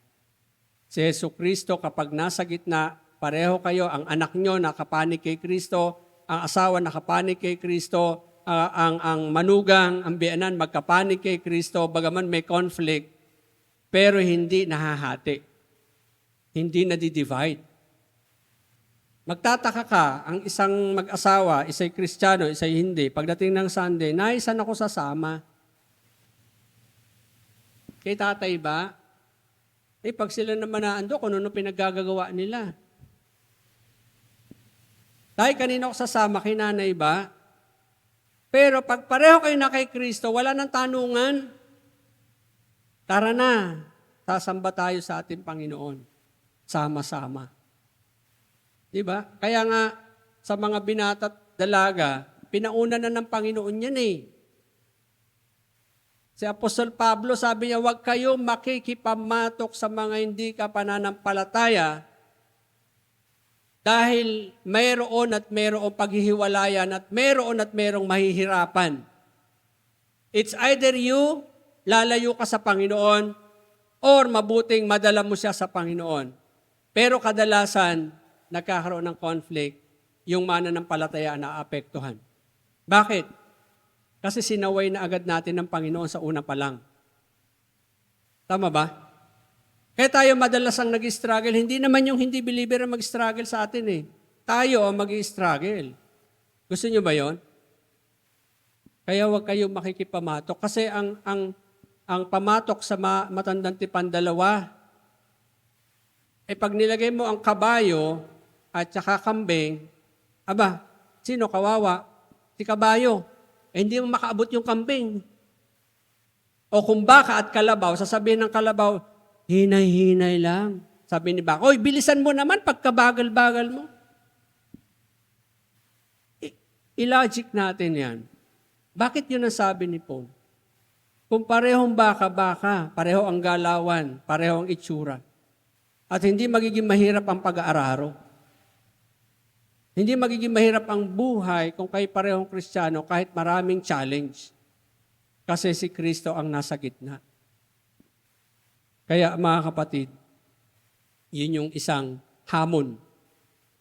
Si Jesucristo kapag nasa gitna, pareho kayo, ang anak nyo nakapanig kay Kristo, ang asawa nakapanig kay Kristo, ang manugang, ang biyanan magkapanig kay Kristo, bagaman may conflict, pero hindi nahahati. Hindi nadi-divide. Magtataka ka, ang isang mag-asawa, isa'y Kristiyano, isa'y hindi, pagdating ng Sunday, naisan ako sasama. Kay tatay ba? Pag sila naman naando, kung ano pinaggagawa nila. Tay, kanina ako sasama, kay nanay ba? Pero pag pareho kayo na kay Kristo, wala nang tanungan. Tara na, sasamba tayo sa ating Panginoon. Sama-sama. Diba? Kaya nga, sa mga binata at dalaga, pinauna na ng Panginoon yan eh. Si Apostol Pablo, sabi niya, huwag kayo makikipamatok sa mga hindi ka pananampalataya dahil mayroon at mayroong paghihiwalayan at mayroong mahihirapan. It's either you, lalayo ka sa Panginoon, or mabuting madala mo siya sa Panginoon. Pero kadalasan, nagkakaroon ng conflict, yung mananampalataya na apektuhan. Bakit? Kasi sinaway na agad natin ng Panginoon sa una pa lang. Tama ba? Kaya tayo madalas ang nag-struggle. Hindi naman yung hindi believer ang mag-struggle sa atin eh. Tayo ang mag-struggle. Gusto nyo ba yon? Kaya huwag kayong makikipamatok. Kasi ang pamatok sa matandang tipan dalawa, pag nilagay mo ang kabayo at saka kambing, aba, sino kawawa? Si kabayo. Hindi mo makaabot yung kambing. O kung baka at kalabaw, sasabihin ng kalabaw, hinay-hinay lang. Sabi ni baka, oy, bilisan mo naman pagkabagal-bagal mo. I-logic natin yan. Bakit yun ang sabi ni Paul? Kung parehong baka-baka, pareho ang galawan, pareho ang itsura, at hindi magiging mahirap ang pag-aararo. Hindi magiging mahirap ang buhay kung kayo parehong Kristiyano kahit maraming challenge. Kasi si Kristo ang nasa gitna. Kaya mga kapatid, yun yung isang hamon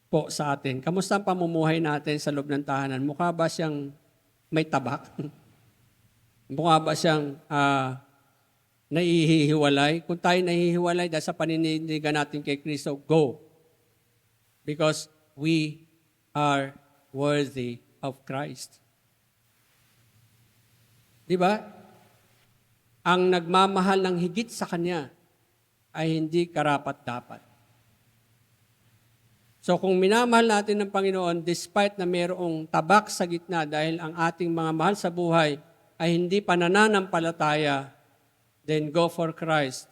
po sa atin. Kamusta ang pamumuhay natin sa loob ng tahanan? Mukha ba siyang may tabak? Mukha ba siyang nahihiwalay? Kung tayo nahihiwalay dahil sa paninindigan natin kay Kristo, go. Because we are worthy of Christ. Di ba? Ang nagmamahal ng higit sa Kanya ay hindi karapat-dapat. So kung minamahal natin ng Panginoon, despite na mayroong tabak sa gitna dahil ang ating mga mahal sa buhay ay hindi pananampalataya, then go for Christ.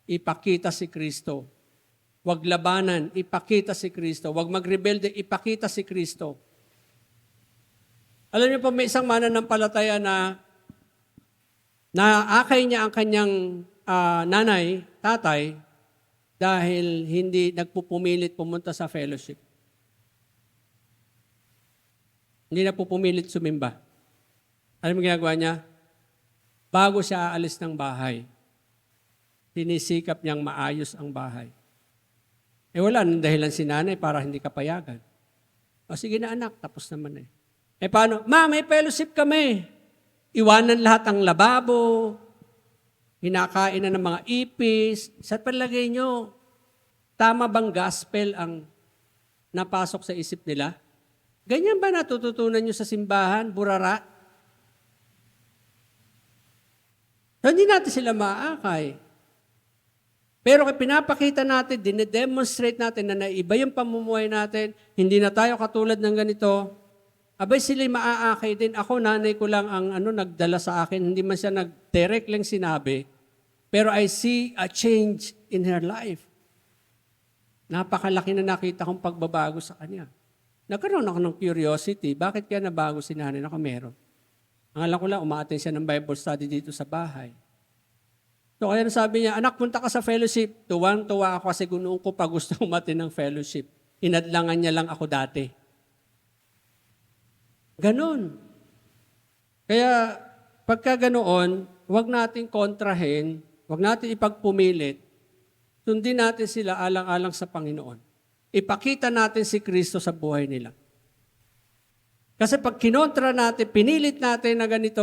Ipakita si Kristo. Huwag labanan, ipakita si Kristo. Huwag magrebelde, ipakita si Kristo. Alam niyo po, may isang mananampalataya na naakay niya ang kanyang nanay, tatay, dahil hindi nagpupumilit pumunta sa fellowship. Hindi na pupumilit sumimba. Alam mo ginagawa niya? Bago siya aalis ng bahay, sinisikap niyang maayos ang bahay. Wala nang dahilan si nanay para hindi ka payagan. O sige na anak, tapos naman eh. Paano? Ma, may fellowship kami. Iwanan lahat ang lababo, hinakain na ng mga ipis. Sa palagay nyo, tama bang gospel ang napasok sa isip nila? Ganyan ba natututunan nyo sa simbahan, burara? So, hindi natin sila maakay. Pero kung pinapakita natin, dinedemonstrate natin na naiba yung pamumuhay natin, hindi na tayo katulad ng ganito, abay sila maaakay din. Ako, nanay ko lang ang nagdala sa akin, hindi man siya nag-direct lang sinabi. Pero I see a change in her life. Napakalaki na nakita kong pagbabago sa kanya. Nagkaroon ako ng curiosity, bakit kaya nabago si nanay? Ako meron. Ang alam ko lang, umaattend siya ng Bible study dito sa bahay. So kaya sabi niya, anak, punta ka sa fellowship. Tuwang-tuwa ako kasi noon ko pa gusto umattend ng fellowship. Inadlangan niya lang ako dati. Ganon. Kaya pagka ganoon, huwag nating kontrahin, huwag natin ipagpumilit, sundin natin sila alang-alang sa Panginoon. Ipakita natin si Kristo sa buhay nila. Kasi pag kinontra natin, pinilit natin na ganito,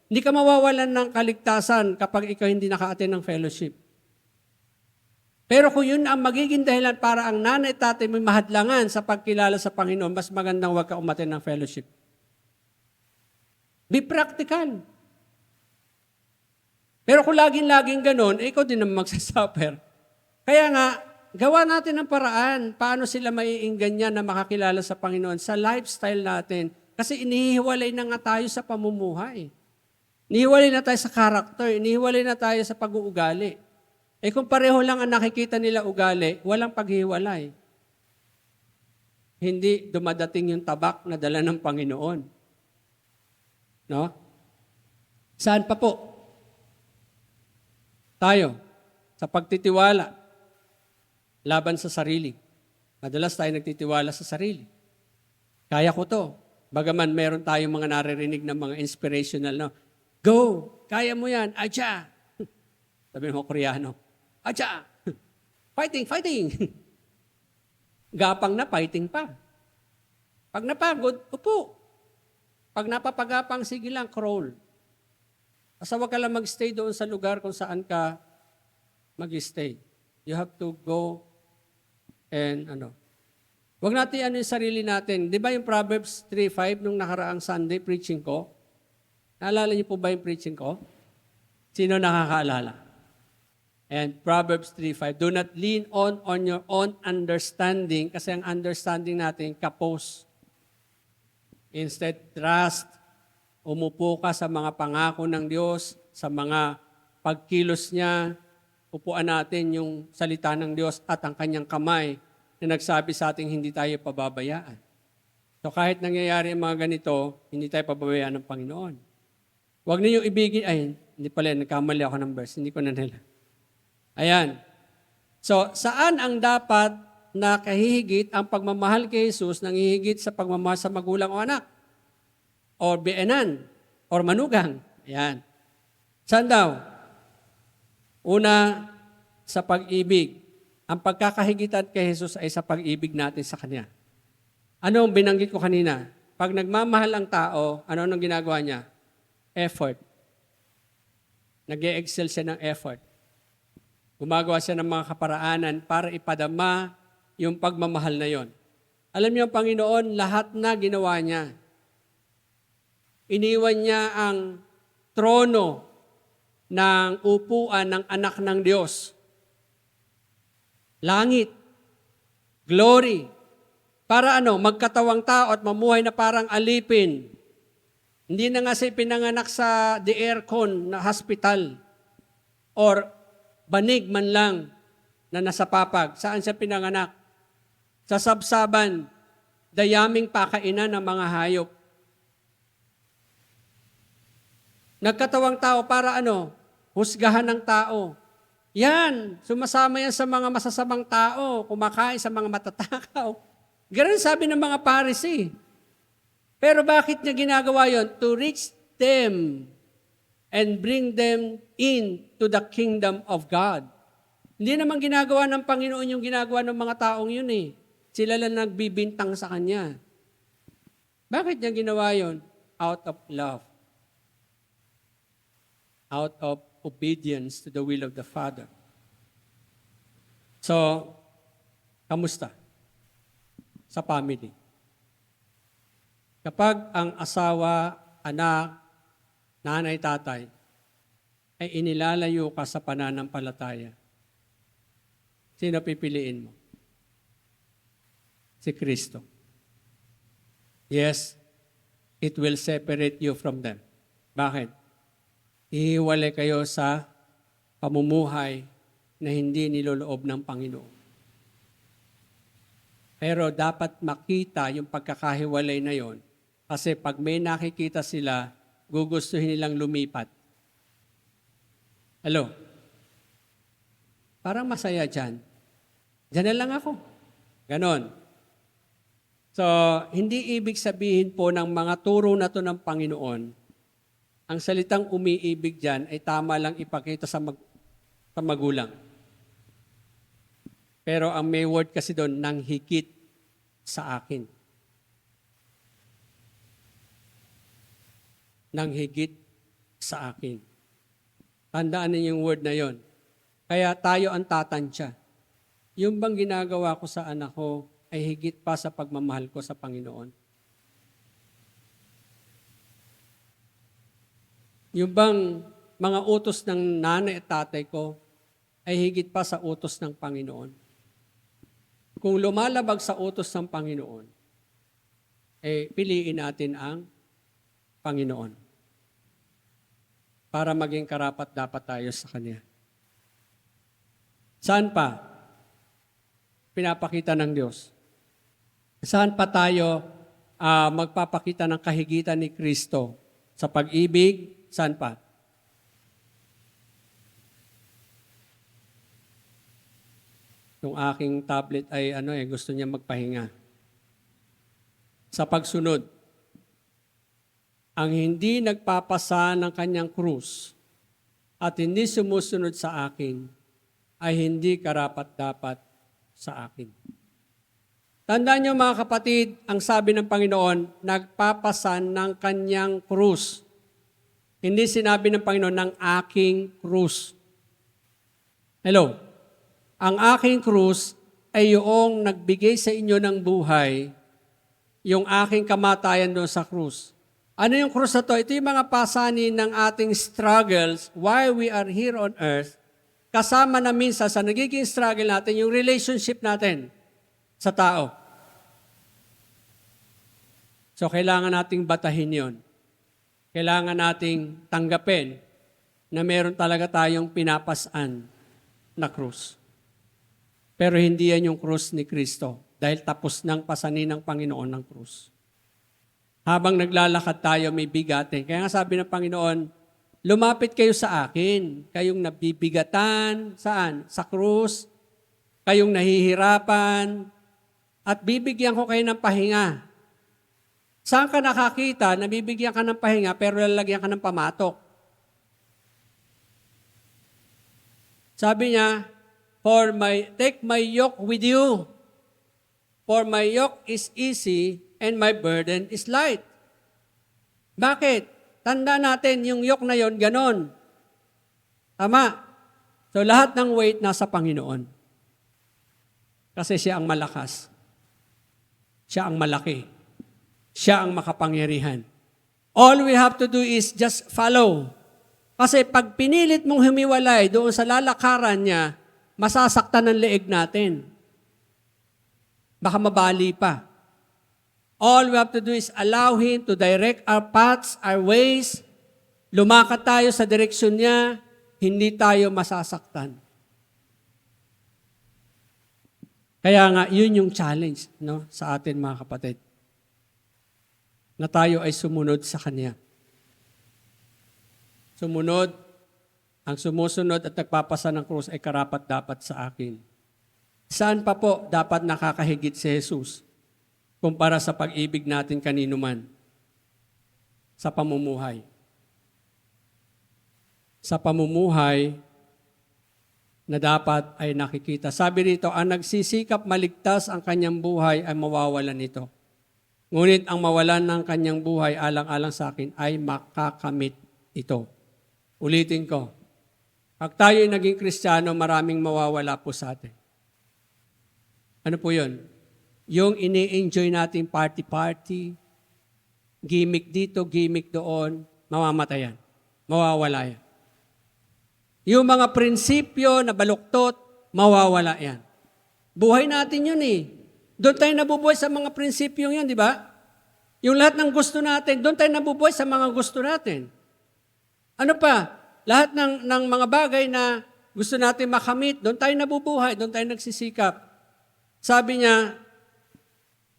hindi ka mawawalan ng kaligtasan kapag ikaw hindi naka-attend ng fellowship. Pero kung yun ang magiging dahilan para ang nanay at tatay may mahadlangan sa pagkilala sa Panginoon, mas magandang huwag ka umattend ng fellowship. Be practical. Pero kung laging-laging ganon, ikaw din naman magsasuffer. Kaya nga, gawa natin ng paraan paano sila maiingganyan na makakilala sa Panginoon sa lifestyle natin. Kasi inihiwalay na nga tayo sa pamumuhay. Inihiwalay na tayo sa character. Inihiwalay na tayo sa pag-uugali. Kung pareho lang ang nakikita nila ugali, walang paghiwalay. Hindi dumadating yung tabak na dala ng Panginoon. No? Saan pa po? Tayo, sa pagtitiwala, laban sa sarili. Madalas tayo nagtitiwala sa sarili. Kaya ko to. Bagaman meron tayong mga naririnig ng mga inspirational, no? Go! Kaya mo yan! Acha! Sabi mo, Koreano. Acha! Fighting! Fighting! Gapang na, fighting pa. Pag napagod, upo. Pag napapagapang, sige lang, crawl. Asa wag ka lang mag-stay doon sa lugar kung saan ka mag-stay. You have to go and Wag natin yung sarili natin. Di ba yung Proverbs 3:5 nung nakaraang Sunday preaching ko? Naalala niyo po ba yung preaching ko? Sino nakakaalala? And Proverbs 3:5, do not lean on your own understanding kasi ang understanding natin kapos. Instead, trust. Umupo ka sa mga pangako ng Diyos, sa mga pagkilos niya. Upuan natin yung salita ng Diyos at ang kanyang kamay na nagsabi sa ating hindi tayo pababayaan. So kahit nangyayari ang mga ganito, hindi tayo pababayaan ng Panginoon. Huwag ninyong ibigin, hindi pala, nagkamali ako ng verse, hindi ko na nila. Ayan. So saan ang dapat na kahihigit ang pagmamahal kay Jesus nang hihigit sa pagmamahal sa magulang o anak? Or biyenan, or manugang. Ayan. Saan daw? Una, sa pag-ibig. Ang pagkakahigitan kay Jesus ay sa pag-ibig natin sa Kanya. Ano ang binanggit ko kanina? Pag nagmamahal ang tao, ano ang ginagawa niya? Effort. Nag-e-excel siya ng effort. Gumagawa siya ng mga kaparaanan para ipadama yung pagmamahal na yon. Alam niyo, ang Panginoon, lahat na ginawa niya. Iniwan niya ang trono ng upuan ng anak ng Diyos. Langit, glory, para magkatawang tao at mamuhay na parang alipin. Hindi na nga siya pinanganak sa the aircon na hospital or banig man lang na nasa papag. Saan siya pinanganak? Sa sabsaban, dayaming pakainan ng mga hayop. Nagkatawang tao para husgahan ng tao. Yan, sumasama yan sa mga masasamang tao, kumakain sa mga matatakaw. Ganun sabi ng mga Pharisee. Pero bakit niya ginagawa yon? To reach them and bring them into the kingdom of God. Hindi naman ginagawa ng Panginoon yung ginagawa ng mga taong yun eh. Sila lang nagbibintang sa Kanya. Bakit niya ginawa yon? Out of love. Out of obedience to the will of the Father. So, kamusta? Sa family. Kapag ang asawa, anak, nanay, tatay, ay inilalayo ka sa pananampalataya, sino pipiliin mo? Si Kristo. Yes, it will separate you from them. Bakit? Ihiwalay kayo sa pamumuhay na hindi niloloob ng Panginoon. Pero dapat makita yung pagkakahiwalay na yon. Kasi pag may nakikita sila, gugustuhin nilang lumipat. Hello? Parang masaya dyan. Dyan na lang ako. Ganon. So, hindi ibig sabihin po ng mga turo na to ng Panginoon, ang salitang umiibig dyan ay tama lang ipakita sa magulang. Pero ang may word kasi doon, nang higit sa akin. Nang higit sa akin. Tandaan niyo yung word na yon. Kaya tayo ang tatansya. Yung bang ginagawa ko sa anak ko ay higit pa sa pagmamahal ko sa Panginoon. Yung bang mga utos ng nanay at tatay ko ay higit pa sa utos ng Panginoon. Kung lumalabag sa utos ng Panginoon, piliin natin ang Panginoon para maging karapat-dapat tayo sa Kanya. Saan pa pinapakita ng Diyos? Saan pa tayo magpapakita ng kahigitan ni Kristo? Sa pag-ibig, saan pa? Yung aking tablet ay gusto niya magpahinga. Sa pagsunod, ang hindi nagpapasa ng kanyang krus at hindi sumusunod sa akin ay hindi karapat-dapat sa akin. Tandaan niyo mga kapatid, ang sabi ng Panginoon, nagpapasan ng kanyang krus. Hindi sinabi ng Panginoon, ng aking krus. Hello? Ang aking krus ay yung nagbigay sa inyo ng buhay, yung aking kamatayan doon sa krus. Ano yung krus na to? Ito yung mga pasanin ng ating struggles while we are here on earth. Kasama na minsan sa nagiging struggle natin, yung relationship natin sa tao. So, kailangan nating batahin yon. Kailangan nating tanggapin na meron talaga tayong pinapasan na krus. Pero hindi yan yung krus ni Kristo dahil tapos nang pasanin ng Panginoon ng krus. Habang naglalakad tayo, may bigatin. Kaya nga sabi ng Panginoon, lumapit kayo sa akin. Kayong nabibigatan, saan? Sa krus. Kayong nahihirapan. At bibigyan ko kayo ng pahinga. Saan ka nakakita, nabibigyan ka ng pahinga, pero lalagyan ka ng pamatok? Sabi niya, take my yoke with you. For my yoke is easy and my burden is light. Bakit? Tanda natin, yung yoke na yon, ganon. Tama. So lahat ng weight nasa Panginoon. Kasi siya ang malakas. Siya ang malaki. Siya ang makapangyarihan. All we have to do is just follow. Kasi pag pinilit mong humiwalay doon sa lalakaran niya, masasaktan ang leeg natin. Baka mabali pa. All we have to do is allow Him to direct our paths, our ways. Lumakad tayo sa direksyon niya, hindi tayo masasaktan. Kaya nga, yun yung challenge sa atin mga kapatid. Na tayo ay sumunod sa Kanya. Sumunod. Ang sumusunod at nagpapasa ng krus ay karapat-dapat sa akin. Saan pa po dapat nakakahigit si Jesus kumpara sa pag-ibig natin kanino man? Sa pamumuhay. Sa pamumuhay na dapat ay nakikita. Sabi rito, ang nagsisikap maligtas ang kanyang buhay ay mawawalan nito. Ngunit ang mawalan ng kanyang buhay alang-alang sa akin ay makakamit ito. Ulitin ko. Pag tayo naging Kristiyano, maraming mawawala po sa atin. Ano po yun? Yung ini-enjoy natin party-party, gimmick dito, gimmick doon, mamamatay yan. Mawawala yan. Yung mga prinsipyo na baluktot, mawawala yan. Buhay natin yun eh. Doon tayo nabubuhay sa mga prinsipyong yun, di ba? Yung lahat ng gusto natin, doon tayo nabubuhay sa mga gusto natin. Ano pa? Lahat ng mga bagay na gusto natin makamit, doon tayo nabubuhay, doon tayo nagsisikap. Sabi niya,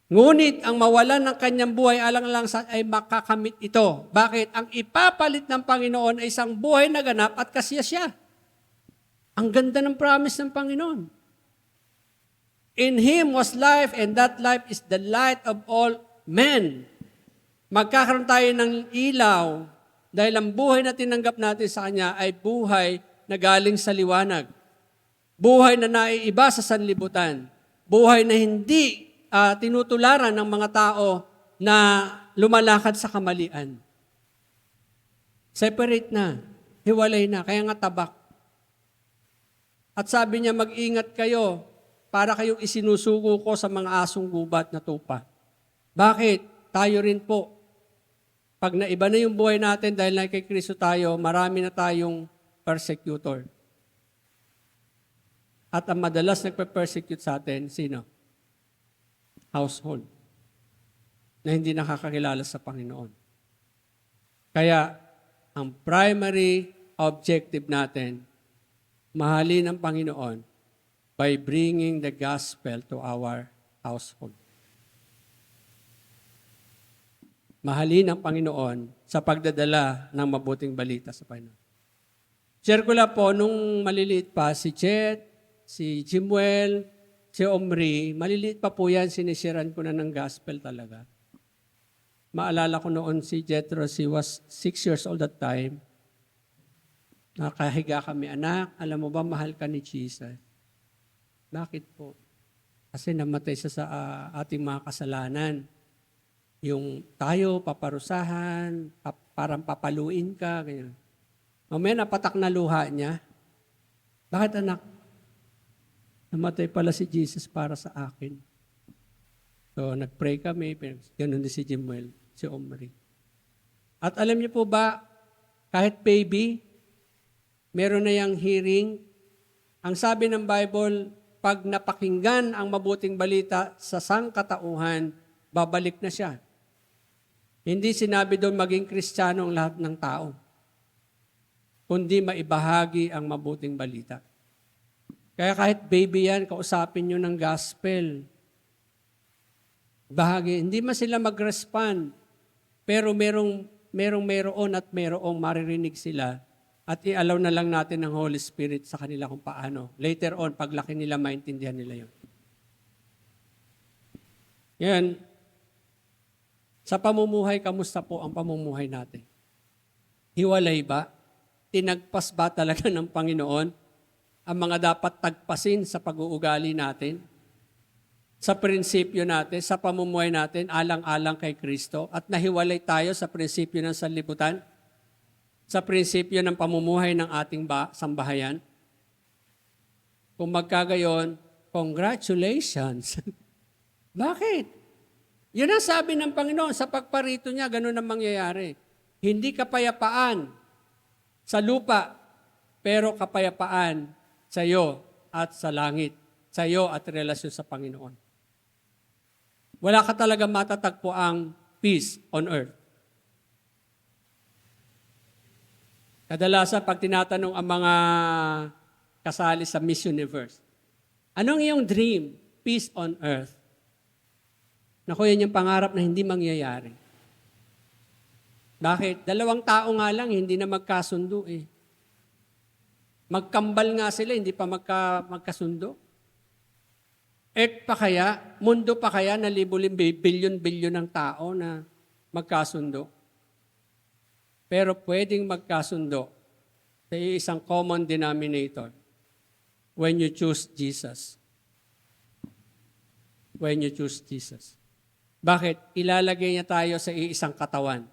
ngunit ang mawalan ng kanyang buhay alang-alang sa ay makakamit ito. Bakit? Ang ipapalit ng Panginoon ay isang buhay na ganap at kasiyasya. Ang ganda ng promise ng Panginoon. In Him was life, and that life is the light of all men. Magkakaroon tayo ng ilaw dahil ang buhay na tinanggap natin sa Kanya ay buhay na galing sa liwanag. Buhay na naiiba sa sanlibutan. Buhay na hindi tinutularan ng mga tao na lumalakad sa kamalian. Separate na. Hiwalay na. Kaya nga tabak. At sabi niya, mag-ingat kayo para kayong isinusugo ko sa mga asong gubat na tupa. Bakit? Tayo rin po. Pag naiba na yung buhay natin dahil na kay Kristo tayo, marami na tayong persecutor. At ang madalas nagpe-persecute sa atin, sino? Household. Na hindi nakakakilala sa Panginoon. Kaya, ang primary objective natin, mahalin ang Panginoon by bringing the gospel to our household. Mahalin ang Panginoon sa pagdadala ng mabuting balita sa Panginoon. Share ko lang po, nung maliliit pa, si Chet, si Jimuel, si Omri, maliliit pa po yan, sinisiran ko na ng gospel talaga. Maalala ko noon si Jethro, he was 6 years old that time. Nakahiga kami, anak, alam mo ba, mahal ka ni Jesus. Bakit po? Kasi namatay siya sa ating mga kasalanan. Yung tayo, paparusahan, parang papaluin ka, ganyan. Mamaya napatak na luha niya. Bakit anak? Namatay pala si Jesus para sa akin. So, nag-pray kami, ganun din si Jimuel, si Omri. At alam niyo po ba, kahit baby, meron na yung hearing. Ang sabi ng Bible, pag napakinggan ang mabuting balita sa sangkatauhan, babalik na siya. Hindi sinabi doon maging Kristiyano ang lahat ng tao, kundi maibahagi ang mabuting balita. Kaya kahit baby yan, kausapin nyo ng gospel. Bahagi, hindi man sila mag-respond, pero meron at merong maririnig sila at i-allow na lang natin ng Holy Spirit sa kanila kung paano. Later on, paglaki nila, maintindihan nila yun. Yan. Sa pamumuhay, kamusta po ang pamumuhay natin? Hiwalay ba? Tinagpas ba talaga ng Panginoon ang mga dapat tagpasin sa pag-uugali natin, sa prinsipyo natin, sa pamumuhay natin, alang-alang kay Kristo, at nahiwalay tayo sa prinsipyo ng sanlibutan, sa prinsipyo ng pamumuhay ng ating sambahayan? Kung magkagayon, congratulations! Bakit? Yun ang sabi ng Panginoon, sa pagparito niya, ganun ang mangyayari. Hindi kapayapaan sa lupa, pero kapayapaan sa iyo at sa langit, sa iyo at relasyon sa Panginoon. Wala ka talaga matatagpo ang peace on earth. Kadalasan, pag tinatanong ang mga kasali sa Miss Universe, anong iyong dream? Peace on earth. Naku, yan yung pangarap na hindi mangyayari. Bakit? 2 tao nga lang, hindi na magkasundo eh. Magkambal nga sila, hindi pa magkasundo. Mundo pa kaya na bilyon-bilyon ng tao na magkasundo. Pero pwedeng magkasundo sa isang common denominator when you choose Jesus. When you choose Jesus. Bakit? Ilalagay niya tayo sa isang katawan.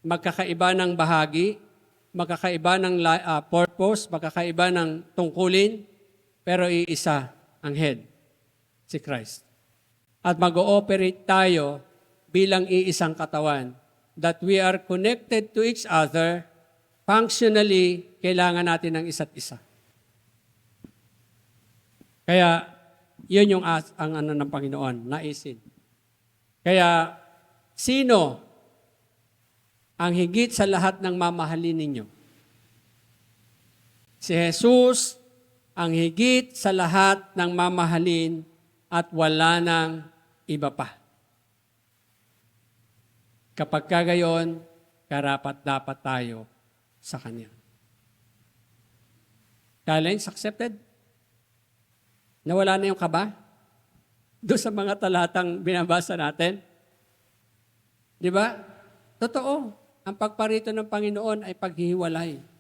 Magkakaiba ng bahagi, magkakaiba ng purpose, magkakaiba ng tungkulin, pero iisa ang head, si Christ. At mag-ooperate tayo bilang iisang katawan, that we are connected to each other, functionally, kailangan natin ng isa't isa. Kaya, yun yung ang ng Panginoon, naisin. Kaya, sino ang higit sa lahat ng mamahalin ninyo? Si Jesus ang higit sa lahat ng mamahalin at wala nang iba pa. Kapag kagayon, karapat-dapat tayo sa Kanya. Challenge accepted? Nawala na yung kaba? Doon sa mga talatang binabasa natin? Di ba? Totoo. Ang pagparito ng Panginoon ay paghihiwalay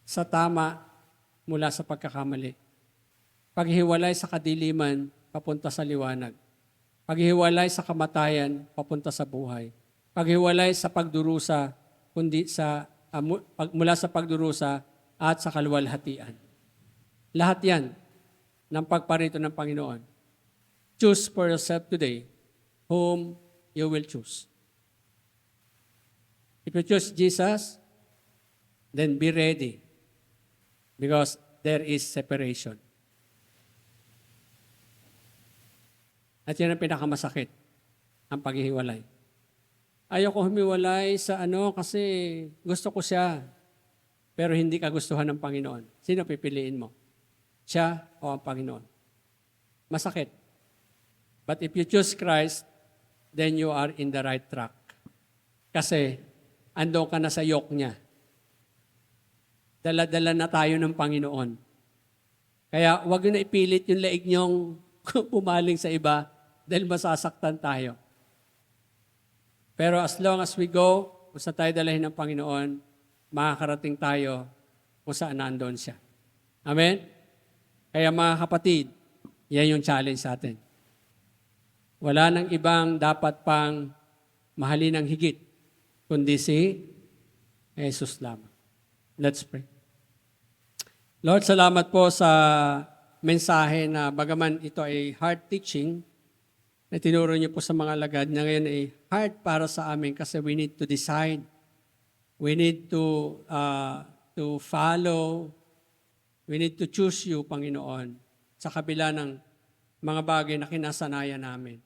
sa tama mula sa pagkakamali. Paghihiwalay sa kadiliman papunta sa liwanag. Paghihiwalay sa kamatayan papunta sa buhay. Paghihiwalay sa pagdurusa mula sa pagdurusa at sa kaluwalhatian. Lahat yan ng pagparito ng Panginoon. Choose for yourself today whom you will choose. If you choose Jesus, then be ready because there is separation. At yan ang pinakamasakit, ang paghihiwalay. Ayoko humiwalay sa kasi gusto ko siya, pero hindi kagustuhan ng Panginoon. Sino pipiliin mo? Siya o ang Panginoon? Masakit. But if you choose Christ, then you are in the right track. Kasi andun ka na sa yoke niya. Dala-dala na tayo ng Panginoon. Kaya huwag na ipilit yung leeg niyong pumaling sa iba dahil masasaktan tayo. Pero as long as we go, kung saan tayo dalahin ng Panginoon, makakarating tayo kung saan nandoon siya. Amen? Kaya mga kapatid, yan yung challenge sa atin. Wala nang ibang dapat pang mahalin ng higit, kundi si Jesus lamang. Let's pray. Lord, salamat po sa mensahe na bagaman ito ay hard teaching, na tinuro niyo po sa mga alagad na ngayon ay hard para sa amin kasi we need to decide. We need to follow. We need to choose you, Panginoon, sa kabila ng mga bagay na kinasanayan namin.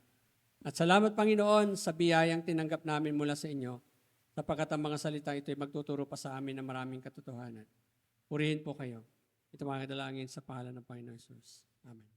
At salamat, Panginoon, sa biyayang tinanggap namin mula sa inyo, sapagkat ang mga salita ito ay magtuturo pa sa amin ng maraming katotohanan. Purihin po kayo. Ito mga dalangin sa pangalan ng Panginoon Jesus. Amen.